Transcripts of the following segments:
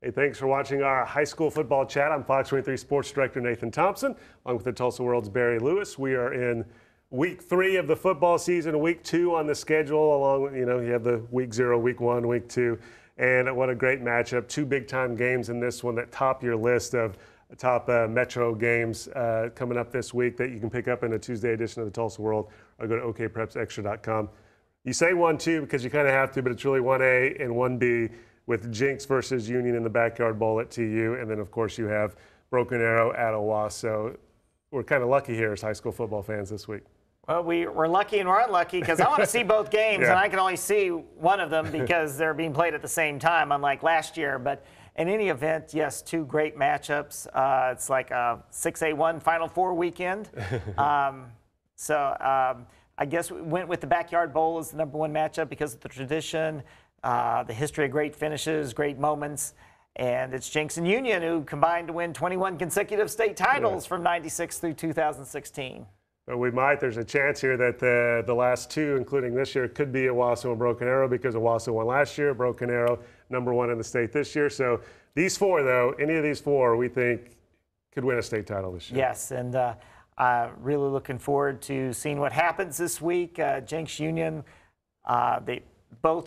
Hey, thanks for watching our high school football chat. I'm Fox 23 Sports Director Nathan Thompson, along with the Tulsa World's Barry Lewis. We are in week 3 of the football season, week 2 on the schedule, along with, you have the week 0, week 1, week 2. And what a great matchup. 2 big-time games in this one that top your list of top Metro games coming up this week that you can pick up in a Tuesday edition of the Tulsa World, or go to okprepsextra.com. You say 1-2 because you kind of have to, but it's really 1A and 1B with Jenks versus Union in the Backyard Bowl at TU. And then, of course, you have Broken Arrow at Owasso. We're kind of lucky here as high school football fans this week. Well, we're lucky and we're unlucky because I want to see both games, and I can only see one of them because they're being played at the same time, unlike last year. But in any event, yes, 2 great matchups. It's like a 6A1 Final Four weekend. I guess we went with the Backyard Bowl as the #1 matchup because of the tradition, the history of great finishes, great moments. And it's Jenks and Union who combined to win 21 consecutive state titles from '96 through 2016. But there's a chance here that the last 2, including this year, could be Owasso and Broken Arrow because Owasso won last year, Broken Arrow #1 in the state this year. So these 4, though, any of these 4, we think could win a state title this year. Yes, and really looking forward to seeing what happens this week. Jenks Union,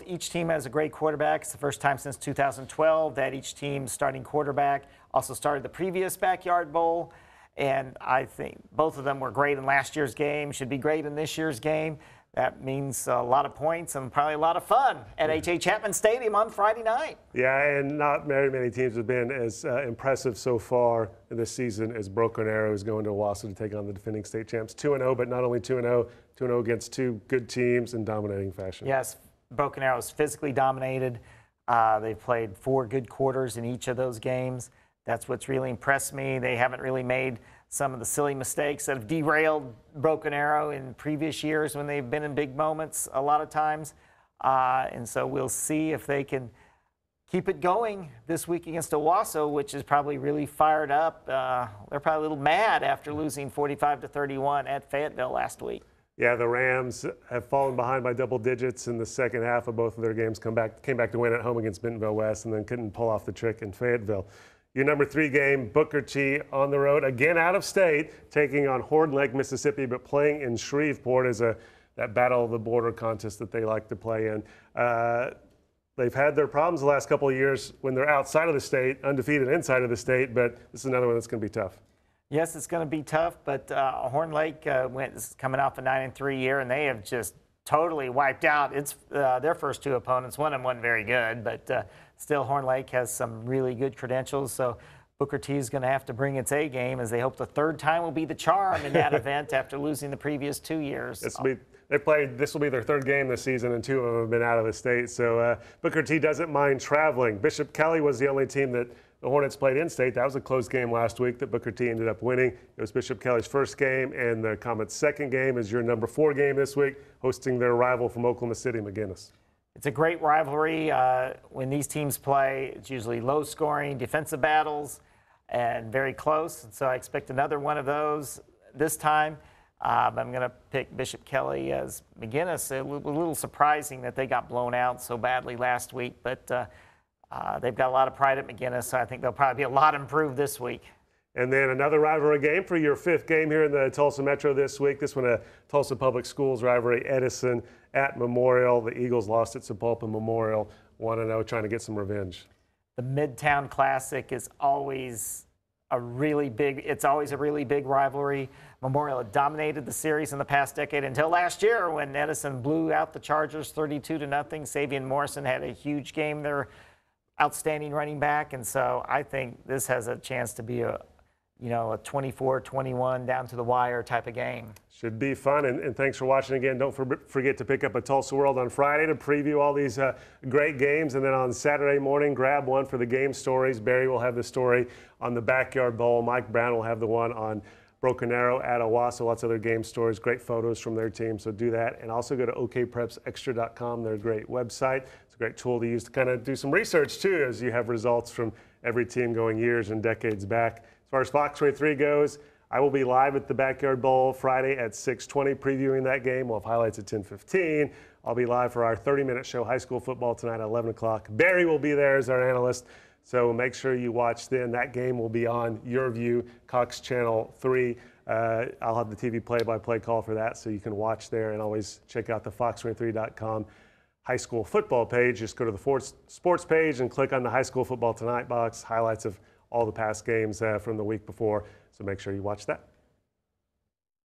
each team has a great quarterback. It's the first time since 2012 that each team's starting quarterback also started the previous Backyard Bowl. And I think both of them were great in last year's game, should be great in this year's game. That means a lot of points and probably a lot of fun at H.A. Chapman Stadium on Friday night. Yeah, and not very many teams have been as impressive so far in this season as Broken Arrow is going to Owasso to take on the defending state champs. 2-0, but not only 2-0, 2-0 against 2 good teams in dominating fashion. Yes, Broken Arrow is physically dominated. They've played 4 good quarters in each of those games. That's what's really impressed me. They haven't really made some of the silly mistakes that have derailed Broken Arrow in previous years when they've been in big moments a lot of times. And so we'll see if they can keep it going this week against Owasso, which is probably really fired up. They're probably a little mad after losing 45-31 at Fayetteville last week. Yeah, the Rams have fallen behind by double digits in the second half of both of their games, came back to win at home against Bentonville West, and then couldn't pull off the trick in Fayetteville. Your #3 game, Booker T on the road, again out of state, taking on Horn Lake, Mississippi, but playing in Shreveport as that battle of the border contest that they like to play in. They've had their problems the last couple of years when they're outside of the state, undefeated inside of the state, but this is another one that's going to be tough. Yes, it's going to be tough, but Horn Lake is coming off a 9-3 year, and they have just totally wiped out their first 2 opponents. One of them wasn't very good, but still Horn Lake has some really good credentials. So Booker T is going to have to bring its A game as they hope the 3rd time will be the charm in that event after losing the previous 2 years. This will be their 3rd game this season, and 2 of them have been out of the state. So Booker T doesn't mind traveling. Bishop Kelly was the only team that the Hornets played in-state. That was a close game last week that Booker T ended up winning. It was Bishop Kelly's first game, and the Comets' second game is your #4 game this week, hosting their rival from Oklahoma City, McGinnis. It's a great rivalry. When these teams play, it's usually low-scoring defensive battles and very close. And so I expect another one of those this time. I'm going to pick Bishop Kelly as McGinnis. A little surprising that they got blown out so badly last week, but they've got a lot of pride at McGinnis, so I think they'll probably be a lot improved this week. And then another rivalry game for your 5th game here in the Tulsa Metro this week. This one, a Tulsa Public Schools rivalry, Edison at Memorial. The Eagles lost at Sepulpa Memorial, 1-0, trying to get some revenge. The Midtown Classic is always a really big rivalry. Memorial had dominated the series in the past decade until last year when Edison blew out the Chargers 32-0. Savion Morrison had a huge game there. Outstanding running back, and so I think this has a chance to be a 24-21 down to the wire type of game. Should be fun, and thanks for watching again. Don't forget to pick up a Tulsa World on Friday to preview all these great games, and then on Saturday morning, grab one for the game stories. Barry will have the story on the Backyard Bowl. Mike Brown will have the one on Broken Arrow at Owasso. Lots of other game stories, great photos from their team, so do that. And also go to okprepsextra.com. They're a great website. It's a great tool to use to kind of do some research, too, as you have results from every team going years and decades back. As far as Fox 23 goes, I will be live at the Backyard Bowl Friday at 6:20 previewing that game. We'll have highlights at 10:15. I'll be live for our 30-minute show, High School Football, tonight at 11 o'clock. Barry will be there as our analyst So make sure you watch then. That game will be on Your View, Cox Channel 3. I'll have the TV play-by-play call for that, so you can watch there, and always check out the fox23.com high school football page. Just go to the sports page and click on the High School Football Tonight box, highlights of all the past games from the week before. So make sure you watch that.